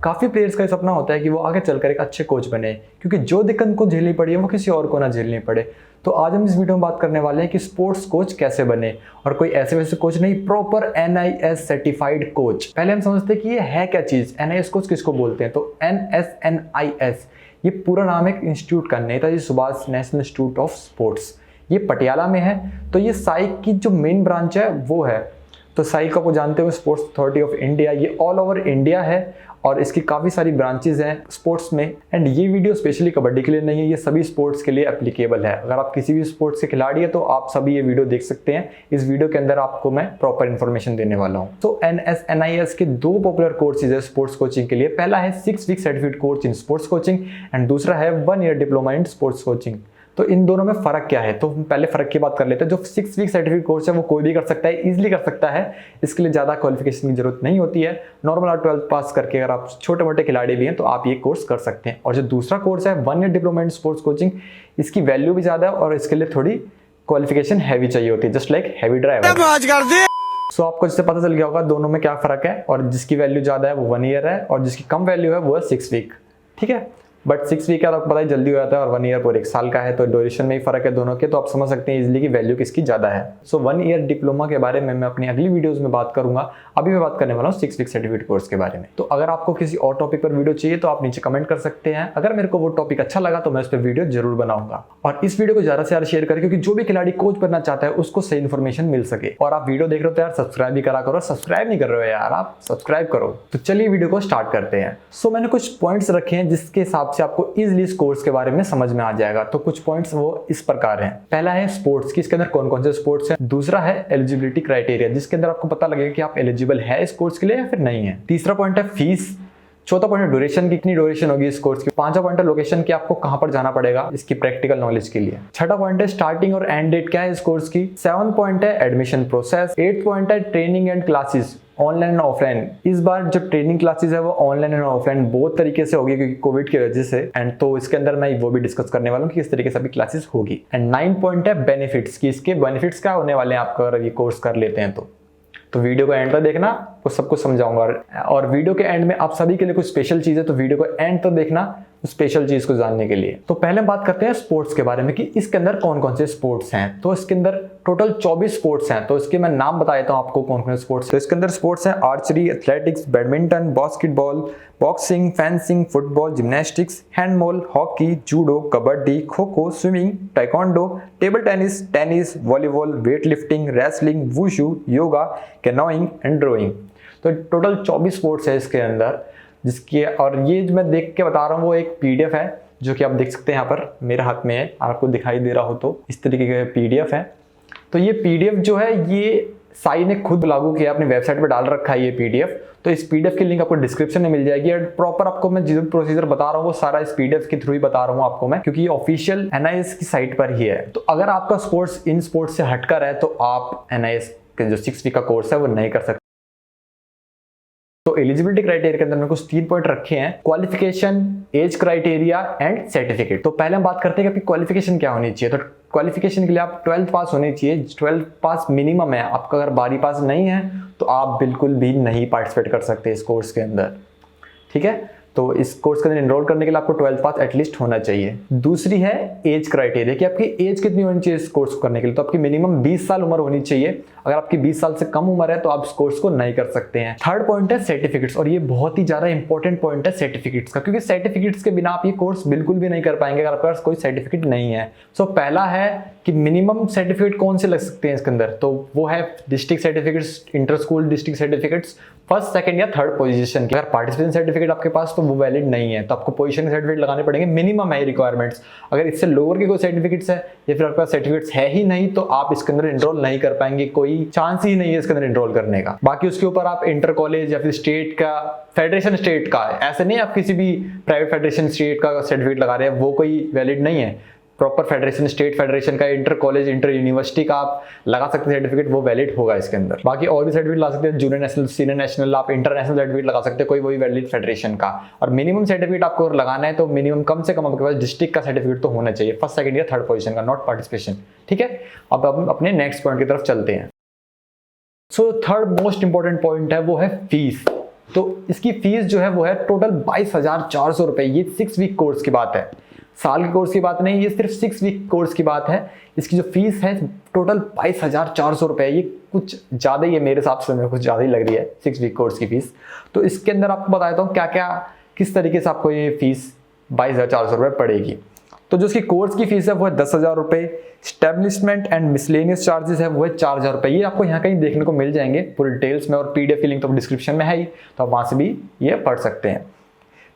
काफ़ी प्लेयर्स का सपना होता है कि वो आगे चलकर एक अच्छे कोच बने, क्योंकि जो दिक्कत उनको झेलनी पड़ी है वो किसी और को ना झेलनी पड़े। तो आज हम इस वीडियो में बात करने वाले हैं कि स्पोर्ट्स कोच कैसे बने, और कोई ऐसे वैसे कोच नहीं, प्रॉपर NIS सर्टिफाइड कोच। पहले हम समझते हैं कि ये है क्या चीज़, NIS कोच किसको बोलते हैं। तो NSNIS ये पूरा नाम है इंस्टीट्यूट का, Netaji Subhash national institute of sports. ये पटियाला में है। तो ये साइक की जो मेन ब्रांच है वो है, तो साइक को जानते हो, स्पोर्ट्स अथॉरिटी ऑफ इंडिया। ये ऑल ओवर इंडिया है और इसकी काफ़ी सारी ब्रांचेज हैं स्पोर्ट्स में। एंड ये वीडियो स्पेशली कबड्डी के लिए नहीं है, ये सभी स्पोर्ट्स के लिए एप्लीकेबल है। अगर आप किसी भी स्पोर्ट्स के खिलाड़ी है तो आप सभी ये वीडियो देख सकते हैं। इस वीडियो के अंदर आपको मैं प्रॉपर इन्फॉर्मेशन देने वाला हूँ। तो NSNIS के दो पॉपुलर कोर्सेज है स्पोर्ट्स कोचिंग के लिए। पहला है 6 week certificate course in sports coaching and दूसरा है 1 year diploma in sports coaching. तो इन दोनों में फ़र्क क्या है, तो पहले फ़र्क की बात कर लेते हैं। जो 6 वीक सर्टिफिकेट कोर्स है वो कोई भी कर सकता है, इजीली कर सकता है। इसके लिए ज़्यादा क्वालिफिकेशन की जरूरत नहीं होती है। नॉर्मल आप 12th पास करके अगर आप छोटे मोटे खिलाड़ी भी हैं तो आप ये कोर्स कर सकते हैं। और जो दूसरा कोर्स है 1 year diploma in sports coaching, इसकी वैल्यू भी ज़्यादा है और इसके लिए थोड़ी क्वालिफिकेशन हैवी चाहिए होती है, जस्ट लाइक हैवी ड्राइवर। सो आपको इससे पता चल गया होगा दोनों में क्या फ़र्क है। और जिसकी वैल्यू ज़्यादा है वो 1 ईयर है और जिसकी कम वैल्यू है वो है 6 वीक। ठीक है, बट 6 वीक का आपको पता ही जल्दी हो जाता है और 1 ईयर पूरे 1 साल का है, तो ड्यूरेशन में ही फर्क है दोनों के। तो आप समझ सकते हैं इजीली कि वैल्यू किसकी ज़्यादा है। सो 1 ईयर डिप्लोमा के बारे में मैं अपनी अगली वीडियोस में बात करूंगा। अभी मैं बात करने वाला हूँ 6 वीक सर्टिफिकेट कोर्स के बारे में। तो अगर आपको किसी और टॉपिक पर वीडियो चाहिए तो आप नीचे कमेंट कर सकते हैं। अगर मेरे को वो टॉपिक अच्छा लगा तो मैं उस पर वीडियो जरूर बनाऊंगा। और इस वीडियो को ज़्यादा से ज़्यादा शेयर करें, क्योंकि जो भी खिलाड़ी कोच बनना चाहता है उसको सही इन्फॉर्मेशन मिल सके। और आप वीडियो देख रहे हो तो यार सब्सक्राइब भी करा करो। सब्सक्राइब नहीं कर रहे हो यार, आप सब्सक्राइब करो। तो चलिए वीडियो को स्टार्ट करते हैं। सो मैंने कुछ पॉइंट्स रखे हैं जिसके हिसाब से आपको इजिली कोर्स के बारे में समझ में आ जाएगा। तो कुछ पॉइंट्स वो इस प्रकार हैं। पहला है स्पोर्ट्स की, इसके अंदर कौन कौन से स्पोर्ट्स हैं। दूसरा है एलिजिबिलिटी क्राइटेरिया, जिसके अंदर आपको पता लगेगा कि आप एलिजिबल है इस कोर्स के लिए या फिर नहीं है। तीसरा पॉइंट है फीस। चौथा पॉइंट है ड्यूरेशन की, कितनी ड्यूरेशन होगी इस कोर्स की। पांचवा पॉइंट है लोकेशन की, आपको कहां पर जाना पड़ेगा इसकी प्रैक्टिकल नॉलेज के लिए। छठा पॉइंट है स्टार्टिंग और एंड डेट क्या है इस कोर्स की। 7th पॉइंट है एडमिशन प्रोसेस। 8th पॉइंट है training and classes, online and offline. इस बार जो ट्रेनिंग क्लासेस है वो ऑनलाइन एंड ऑफलाइन बहुत तरीके से होगी, क्योंकि कोविड की वजह से। एंड तो इसके अंदर मैं वो भी डिस्कस करने वाला हूँ कि किस तरीके से अभी क्लासेस होगी। एंड 9th पॉइंट है बेनिफिट्स की, इसके बेनिफिट्स क्या होने वाले हैं आपको अगर ये कोर्स कर लेते हैं तो वीडियो को एंड तक देखना, वो सब कुछ समझाऊंगा। और वीडियो के एंड में आप सभी के लिए कुछ स्पेशल चीज है, तो वीडियो को एंड तक देखना स्पेशल चीज को जानने के लिए। तो पहले बात करते हैं स्पोर्ट्स के बारे में कि इसके अंदर कौन कौन से स्पोर्ट्स हैं। तो इसके अंदर टोटल 24 स्पोर्ट्स हैं। तो इसके मैं नाम बता देता हूं आपको कौन कौन से स्पोर्ट्स। तो इसके अंदर स्पोर्ट्स हैं archery, athletics, badminton, basketball, boxing, fencing, football, gymnastics, handball, hockey, judo, kabaddi, kho kho, swimming, taekwondo, table tennis, tennis, volleyball, weight lifting, wrestling, wushu, yoga, canoeing and drawing. तो टोटल 24 स्पोर्ट्स है इसके अंदर, जिसकी और ये जो मैं देख के बता रहा हूँ वो एक PDF है, जो कि आप देख सकते हैं यहाँ पर मेरे हाथ में है। आपको दिखाई दे रहा हो तो इस तरीके का PDF है। तो ये PDF जो है ये साई ने खुद लागू किया, अपनी वेबसाइट पर डाल रखा है ये PDF। तो इस PDF की लिंक आपको डिस्क्रिप्शन में मिल जाएगी। और प्रॉपर आपको मैं जो प्रोसीजर बता रहा हूँ वो सारा इस PDF के थ्रू ही बता रहा हूँ आपको मैं, क्योंकि ये ऑफिशियल NIS की साइट पर ही है। तो अगर आपका स्पोर्ट्स इन स्पोर्ट्स से हटकर है तो आप NIS के जो 6 वीक का कोर्स है वो नहीं कर सकते। तो एलिजिबिलिटी क्राइटेरिया के अंदर मैंने कुछ 3 पॉइंट रखे हैं, qualification, age criteria and certificate. तो पहले हम बात करते हैं कि आपकी क्वालिफिकेशन क्या होनी चाहिए। तो क्वालिफिकेशन के लिए आप 12th पास होनी चाहिए। 12th पास मिनिमम है आपका। अगर 12वीं पास नहीं है तो आप बिल्कुल भी नहीं पार्टिसिपेट कर सकते इस कोर्स के अंदर। ठीक है, तो इस कोर्स के अंदर एनरोल करने के लिए आपको 12th पास एटलीस्ट होना चाहिए। दूसरी है एज क्राइटेरिया कि आपकी एज कितनी होनी चाहिए इस कोर्स को करने के लिए। तो आपकी मिनिमम 20 साल उम्र होनी चाहिए। अगर आपकी 20 साल से कम उम्र है तो आप इस कोर्स को नहीं कर सकते हैं। थर्ड पॉइंट है सर्टिफिकेट्स, और ये बहुत ही ज्यादा इंपॉर्टेंट पॉइंट है सर्टिफिकेट्स का, क्योंकि सर्टिफिकेट्स के बिना आप ये कोर्स बिल्कुल भी नहीं कर पाएंगे अगर आपके पास कोई सर्टिफिकेट नहीं है। सो पहला है कि मिनिमम सर्टिफिकेट कौन से लग सकते हैं इसके अंदर, तो वो है district certificates, inter school district certificates, first, second या थर्ड पोजीशन की। अगर पार्टिसिपेशन सर्टिफिकेट आपके पास तो वो वैलिड नहीं है, तो आपको पोजीशन सर्टिफिकेट लगाने पड़ेंगे। मिनिमम है रिक्वायरमेंट्स। अगर इससे लोअर के कोई सर्टिफिकेट्स है या फिर आपके पास सर्टिफिकेट्स है ही नहीं तो आप इसके अंदर एनरोल नहीं कर पाएंगे। कोई चांस ही नहीं है इसके अंदर एनरोल करने का। बाकी उसके ऊपर आप इंटर कॉलेज या फिर स्टेट का, फेडरेशन स्टेट का, ऐसे नहीं आप किसी भी प्राइवेट फेडरेशन स्टेट का सर्टिफिकेट लगा रहे हैं, वो कोई वैलिड नहीं है। प्रॉपर फेडरेशन, स्टेट फेडरेशन का, इंटर कॉलेज, इंटर यूनिवर्सिटी का आप लगा सकते हैं सर्टिफिकेट, वो वैलिड होगा इसके अंदर। बाकी और भी सर्टिफिकेट ला सकते हैं, जूनियर नेशनल, सीनियर नेशनल, आप इंटरनेशनल सर्टिफिकेट लगा सकते हैं, कोई वही वैलिड फेडरेशन का। और मिनिमम सर्टिफिकेट आपको लगाना है तो मिनिमम कम से कम आपके पास डिस्ट्रिक्ट का सर्टिफिकेट तो होना चाहिए, फर्स्ट, सेकंड या थर्ड पोजीशन का, नॉट पार्टिसिपेशन। ठीक है, अब हम अपने नेक्स्ट पॉइंट की तरफ चलते हैं। So third most important point है वो है फीस। तो इसकी फीस जो है वो है टोटल 22,400 रुपए। ये 6 वीक कोर्स की बात है, साल के कोर्स की बात नहीं, ये सिर्फ 6 वीक कोर्स की बात है। इसकी जो फीस है टोटल 22,400 रुपए। ये कुछ ज़्यादा ही है मेरे हिसाब से, मेरे कुछ ज़्यादा ही लग रही है 6 वीक कोर्स की फीस। तो इसके अंदर आपको बता देता हूँ क्या क्या, किस तरीके से आपको ये फीस 22,400 रुपये पड़ेगी। तो जो इसकी कोर्स की फीस है वो है 10,000 रुपये। स्टैब्लिशमेंट एंड मिसलेनियस चार्जेस है वो है 4,000 रुपये। ये आपको यहाँ कहीं देखने को मिल जाएंगे पूरी डिटेल्स में, और पीडीएफ की लिंक तो डिस्क्रिप्शन में है ही, तो आप वहाँ से भी ये पढ़ सकते हैं।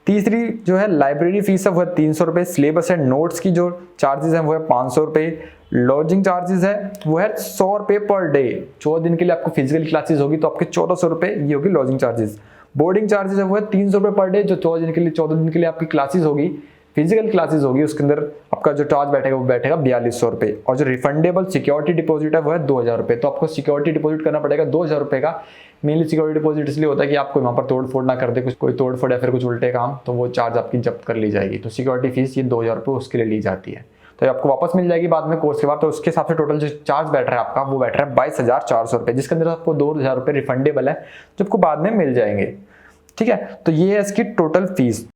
तीसरी जो है लाइब्रेरी फीस है वो है 300 रुपये। सिलेबस एंड नोट्स की जो चार्जेस है वो है 500 रुपये। लॉजिंग चार्जेस है वो है 100 रुपये पर डे। 14 दिन के लिए आपको फिजिकल क्लासेस होगी तो आपके 1400 रुपये ये होगी लॉजिंग चार्जेस। बोर्डिंग चार्जेस है वो है 300 रुपये पर डे। जो 14 दिन के लिए आपकी क्लासेस होगी, फिजिकल क्लासेस होगी, उसके अंदर आपका जो चार्ज बैठेगा वो बैठेगा 4200 रुपये। और जो रिफंडेबल सिक्योरिटी डिपॉजिट है वो है 2,000 रुपये। तो आपको सिक्योरिटी डिपॉजिट करना पड़ेगा 2,000 रुपये का। मेनली सिक्योरिटी डिपॉजिट इसलिए होता है कि आपको वहाँ पर तोड़ फोड़ ना कर दे, कुछ कोई तोड़ फोड़ या फिर कुछ उल्टे काम, तो वो चार्ज आपकी जब्त कर ली जाएगी। तो सिक्योरिटी फीस ये 2,000 रुपये उसके लिए ली जाती है, तो आपको वापस मिल जाएगी बाद में कोर्स के बाद। तो उसके हिसाब से टोटल जो चार्ज बैठ रहा है आपका वो बैठ रहा है 22,400 रुपये, जिसके अंदर आपको 2,000 रुपये रिफंडेबल है जो आपको बाद में मिल जाएंगे। ठीक है, तो ये है इसकी टोटल फीस।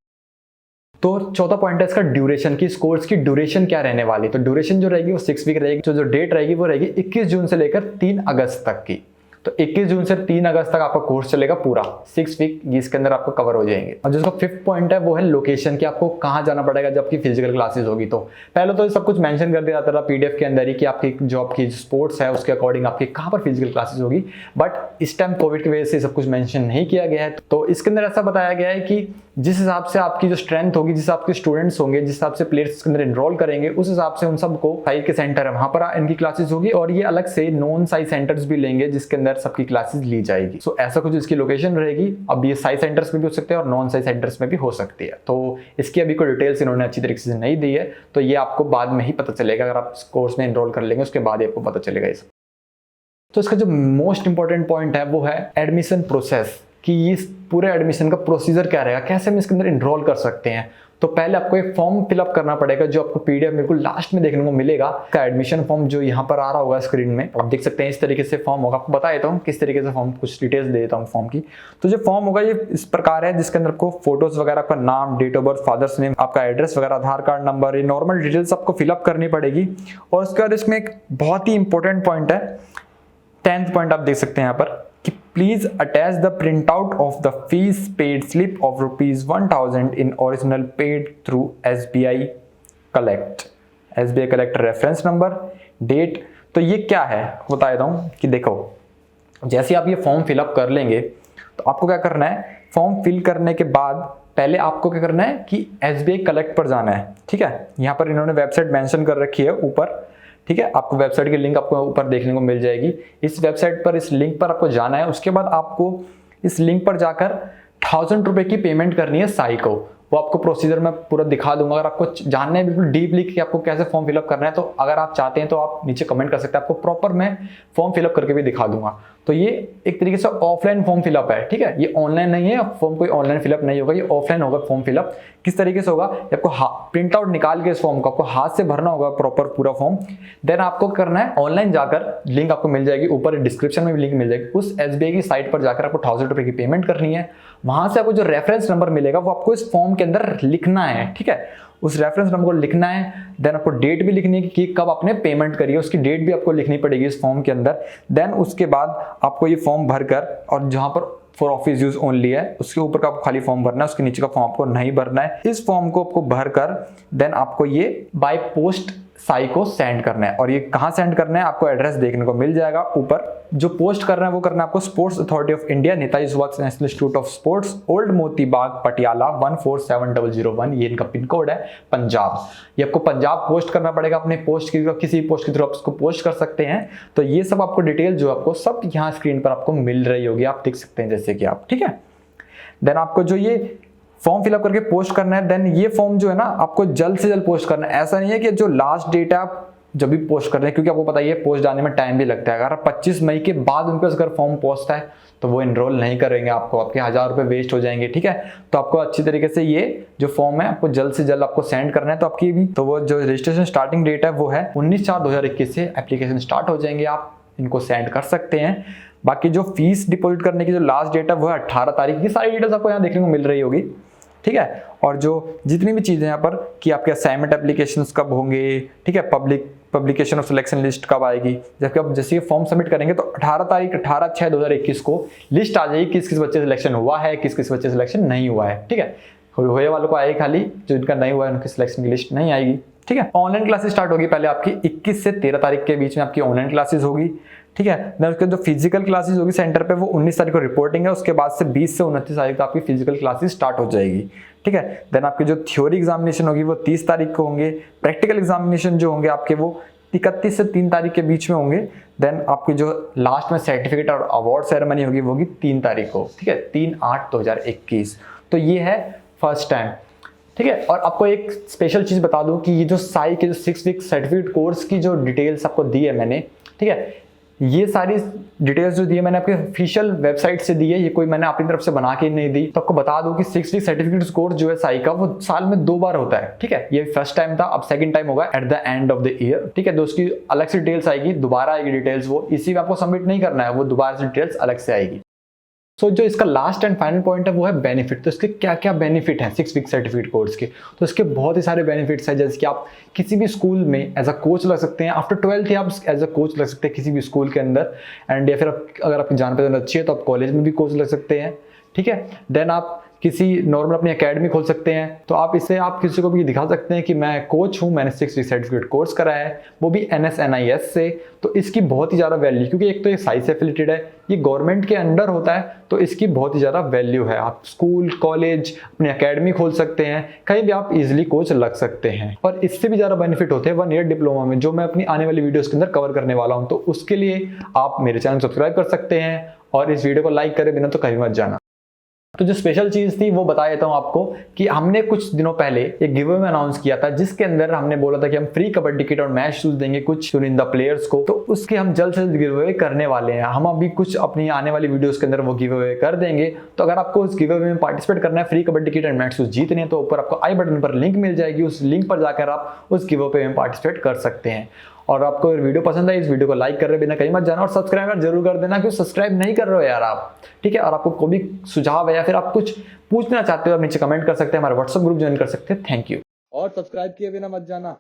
तो चौथा पॉइंट है इसका ड्यूरेशन की, इस कोर्स की ड्यूरेशन क्या रहने वाली। तो ड्यूरेशन जो रहेगी वो 6 वीक रहेगी। जो डेट रहेगी वो रहेगी 21 जून से लेकर 3 अगस्त तक की। तो 21 जून से 3 अगस्त तक आपका कोर्स चलेगा पूरा 6 वीक, जिसके अंदर आपको कवर हो जाएंगे। और जिसका 5th पॉइंट है वो है लोकेशन, कि आपको कहाँ जाना पड़ेगा जब आपकी फिजिकल क्लासेस होगी। तो पहले तो सब कुछ मेंशन कर दिया जाता था पीडीएफ के अंदर ही कि आपकी जो आपकी स्पोर्ट्स है उसके अकॉर्डिंग आपकी कहाँ पर फिजिकल क्लासेस होगी, बट इस टाइम कोविड की वजह से सब कुछ मेंशन नहीं किया गया है। तो इसके अंदर ऐसा बताया गया है कि जिस हिसाब से आपकी जो स्ट्रेंथ होगी, जिस हिसाब के स्टूडेंट्स होंगे, जिस हिसाब से प्लेयर्स के अंदर एनरोल करेंगे, उस हिसाब से उन सबको साइज के सेंटर है वहां पर इनकी क्लासेस होगी। और ये अलग से नॉन साइज सेंटर्स भी लेंगे जिसके अंदर सबकी क्लासेस ली जाएगी। सो ऐसा कुछ इसकी लोकेशन रहेगी। अब ये साइज सेंटर्स में भी हो सकते हैं और नॉन साइज सेंटर्स में भी हो सकती है। तो इसकी अभी कोई डिटेल्स इन्होंने अच्छी तरीके से नहीं दी है, तो ये आपको बाद में ही पता चलेगा। अगर आप इस कोर्स में एनरोल कर लेंगे उसके बाद ही आपको पता चलेगा इस। तो इसका जो मोस्ट इंपॉर्टेंट पॉइंट है वो है एडमिशन प्रोसेस, कि इस पूरे एडमिशन का प्रोसीजर क्या रहेगा, कैसे हम इसके अंदर एनरोल कर सकते हैं। तो पहले आपको एक फॉर्म फिलअप करना पड़ेगा जो आपको पीडीएफ बिल्कुल लास्ट में देखने को मिलेगा। का एडमिशन फॉर्म जो यहाँ पर आ रहा होगा स्क्रीन में, आप देख सकते हैं इस तरीके से फॉर्म होगा। आपको बता देता हूँ किस तरीके से फॉर्म, कुछ डिटेल्स दे देता हूँ फॉर्म की। तो जो फॉर्म होगा ये इस प्रकार है, जिसके अंदर आपको फोटोज वगैरह, आपका नाम, date of birth, father's name, आपका एड्रेस वगैरह, आधार कार्ड नंबर, ये नॉर्मल डिटेल्स आपको फिलअप करनी पड़ेगी। और उसके बाद इसमें एक बहुत ही इंपॉर्टेंट पॉइंट है, 10th पॉइंट आप देख सकते हैं यहाँ पर, कि please attach the print out of the fees paid slip of ₹1,000 in original paid through SBI collect, SBI collect reference number, date. तो ये क्या है बता देता हूँ कि देखो, जैसे आप ये फॉर्म फिलअप कर लेंगे तो आपको क्या करना है, फॉर्म फिल करने के बाद पहले आपको क्या करना है कि SBI कलेक्ट पर जाना है। ठीक है, यहाँ पर इन्होंने वेबसाइट मेंशन कर रखी है ऊपर। ठीक है, आपको वेबसाइट की लिंक आपको ऊपर देखने को मिल जाएगी। इस वेबसाइट पर, इस लिंक पर आपको जाना है। उसके बाद आपको इस लिंक पर जाकर 1,000 रुपये की पेमेंट करनी है साई को। वो आपको प्रोसीजर में पूरा दिखा दूंगा। अगर आपको जानना है बिल्कुल डीपली कि आपको कैसे फॉर्म फिलअप करना है, तो अगर आप चाहते हैं तो आप नीचे कमेंट कर सकते हैं, आपको प्रॉपर मैं फॉर्म फिलअप करके भी दिखा दूंगा। तो ये एक तरीके से ऑफलाइन फॉर्म फिलअप है। ठीक है, ये ऑनलाइन नहीं है, फॉर्म कोई ऑनलाइन फिलअप नहीं होगा, ये ऑफलाइन होगा फॉर्म फिलअप। किस तरीके से होगा, आपको प्रिंट आउट निकाल के इस फॉर्म को आपको हाथ से भरना होगा प्रॉपर पूरा फॉर्म। देन आपको करना है ऑनलाइन जाकर, लिंक आपको मिल जाएगी ऊपर डिस्क्रिप्शन में भी लिंक मिल जाएगी, उस SBI की साइट पर जाकर आपको 1,000 रुपये की पेमेंट करनी है। वहां से आपको जो रेफरेंस नंबर मिलेगा वो आपको इस फॉर्म के अंदर लिखना है। ठीक है, उस रेफरेंस नंबर को लिखना है। देन आपको डेट भी लिखनी है कि कब आपने पेमेंट करी है, उसकी डेट भी आपको लिखनी पड़ेगी इस फॉर्म के अंदर। देन उसके बाद आपको ये फॉर्म भरकर, और जहां पर फॉर ऑफिस यूज ओनली है उसके ऊपर का आपको खाली फॉर्म भरना है, उसके नीचे का फॉर्म आपको नहीं भरना है। इस फॉर्म को आपको भरकर देन आपको ये बाय पोस्ट साई को सेंड करना है। और ये कहाँ सेंड करना है, आपको एड्रेस देखने को मिल जाएगा ऊपर। जो पोस्ट करना है वो करना है आपको sports authority of India, Netaji Subhash national institute of sports, old Moti Bagh, Patiala 147001। ये इनका पिन कोड है, पंजाब। ये आपको पंजाब पोस्ट करना पड़ेगा अपने पोस्ट की, किसी पोस्ट के थ्रू आप इसको पोस्ट कर सकते हैं। तो ये सब आपको डिटेल जो आपको सब यहाँ स्क्रीन पर आपको मिल रही होगी, आप देख सकते हैं जैसे कि आप। ठीक है, देन आपको जो ये फॉर्म फिलअप करके पोस्ट करना है। देन ये फॉर्म जो है ना आपको जल्द से जल्द पोस्ट करना है। ऐसा नहीं है कि जो लास्ट डेट है आप जब भी पोस्ट कर रहे हैं, क्योंकि आपको पता ही है पोस्ट जाने में टाइम भी लगता है। अगर 25 मई के बाद उनके पास अगर फॉर्म पहुंचता है तो वो एनरोल नहीं करेंगे आपको, आपके 1,000 रुपये वेस्ट हो जाएंगे। ठीक है, तो आपको अच्छी तरीके से ये जो फॉर्म है आपको जल्द से जल्द आपको सेंड करना है। तो आपकी भी तो वो जो रजिस्ट्रेशन स्टार्टिंग डेट है वो है 19/4/2021 से एप्लीकेशन स्टार्ट हो जाएंगे, आप इनको सेंड कर सकते हैं। बाकी जो फीस डिपॉजिट करने की जो लास्ट डेट है वो है 18 तारीख। ये सारी डिटेल्स आपको यहाँ देखने को मिल रही होगी, ठीक है। और जो जितनी भी चीज़ें यहाँ पर कि आपके असाइनमेंट एप्लीकेशंस कब होंगे, ठीक है, पब्लिकेशन ऑफ सिलेक्शन लिस्ट कब आएगी, जबकि आप जैसे फॉर्म सबमिट करेंगे तो 18 तारीख 18/6/2021 को लिस्ट आ जाएगी किस किस बच्चे सिलेक्शन हुआ है, किस किस बच्चे सिलेक्शन नहीं हुआ है, ठीक है। हुए वालों को आएगी खाली, जो इनका नहीं हुआ है उनकी सिलेक्शन की लिस्ट नहीं आएगी, ठीक है। ऑनलाइन क्लासेस स्टार्ट होगी पहले आपकी 21 से 13 तारीख के बीच में आपकी ऑनलाइन क्लासेस होगी, ठीक है। देन उसके जो फिजिकल क्लासेस होगी सेंटर पे वो 19 तारीख को रिपोर्टिंग है, उसके बाद से 20 से 29 तारीख तक आपकी फिजिकल क्लासेस स्टार्ट हो जाएगी, ठीक है। देन आपकी जो थ्योरी एग्जामिनेशन होगी वो 30 तारीख को होंगे। प्रैक्टिकल एग्जामिनेशन जो होंगे आपके वो 31 से 3 तारीख के बीच में होंगे। देन आपकी जो लास्ट में सर्टिफिकेट और अवार्ड सेरेमनी होगी वो होगी 3 तारीख को, ठीक है, 3/8/2021। तो ये है फर्स्ट टाइम, ठीक है। और आपको एक स्पेशल चीज़ बता दूं कि ये जो साई के जो 6 वीक सर्टिफिकेट कोर्स की जो डिटेल्स आपको दी है मैंने, ठीक है, ये सारी डिटेल्स जो दी है मैंने आपके ऑफिशियल वेबसाइट से दी है, ये कोई मैंने अपनी तरफ से बना के नहीं दी। तो आपको बता दूं कि 6 वीक सर्टिफिकेट कोर्स जो है साई का वो साल में 2 बार होता है, ठीक है। ये फर्स्ट टाइम था, अब सेकंड टाइम होगा at the end of the year, ठीक है। तो उसकी अलग से डिटेल्स आएगी, दोबारा आएगी डिटेल्स, वो इसी में आपको सबमिट नहीं करना है, वो दोबारा से डिटेल्स अलग से आएगी। सो जो इसका लास्ट एंड फाइनल पॉइंट है वो है बेनिफिट। तो इसके क्या क्या बेनिफिट हैं 6 वीक सर्टिफिकेट कोर्स के, तो इसके बहुत ही सारे बेनिफिट्स हैं। जैसे कि आप किसी भी स्कूल में एज अ कोच लग सकते हैं, आफ्टर 12th ही आप एज अ कोच लग सकते हैं किसी भी स्कूल के अंदर, एंड या फिर अगर आपकी जान पहचान अच्छी है तो आप कॉलेज में भी कोच लग सकते हैं, ठीक है। देन आप किसी नॉर्मल अपनी एकेडमी खोल सकते हैं, तो आप इससे आप किसी को भी दिखा सकते हैं कि मैं कोच हूं, मैंने 6 वीक सर्टिफिकेट कोर्स करा है, वो भी NSNIS से। तो इसकी बहुत ही ज़्यादा वैल्यू, क्योंकि एक तो ये साई से एफिलिएटेड है, ये गवर्नमेंट के अंडर होता है, तो इसकी बहुत ही ज़्यादा वैल्यू है। आप स्कूल, कॉलेज, अपनी एकेडमी खोल सकते हैं, कहीं भी आप इजिली कोच लग सकते हैं। और इससे भी ज़्यादा बेनिफिट होते हैं 1 ईयर डिप्लोमा में, जो मैं अपनी आने वाली वीडियोज़ के अंदर कवर करने वाला हूँ। तो उसके लिए आप मेरे चैनल सब्सक्राइब कर सकते हैं और इस वीडियो को लाइक करे बिना तो कहीं मत जाना। तो जो स्पेशल चीज़ थी वो बता देता हूँ आपको कि हमने कुछ दिनों पहले एक गिव अवे अनाउंस किया था, जिसके अंदर हमने बोला था कि हम फ्री कबड्डी किट और मैच शूज देंगे कुछ चुनिंदा प्लेयर्स को। तो उसके हम जल्द से जल्द गिव अवे करने वाले हैं। हम अभी कुछ अपनी आने वाली वीडियोस के अंदर वो गिव अवे कर देंगे। तो अगर आपको उस गिव अवे में पार्टिसिपेट करना है, free kabaddi kit and match shoes जीतने हैं, तो ऊपर आपको आई बटन पर लिंक मिल जाएगी, उस लिंक पर जाकर आप उस गिव अवे में पार्टिसिपेट कर सकते हैं। और आपको वीडियो पसंद है, इस वीडियो को लाइक कर रहे बिना कहीं मत जाना और सब्सक्राइब जरूर कर देना, क्योंकि सब्सक्राइब नहीं कर रहे हो यार आप, ठीक है। और आपको कोई भी सुझाव है या फिर आप कुछ पूछना चाहते हो, आप नीचे कमेंट कर सकते हैं, हमारा व्हाट्सएप ग्रुप ज्वाइन कर सकते हैं। Thank you. और सब्सक्राइब किए बिना मत जाना।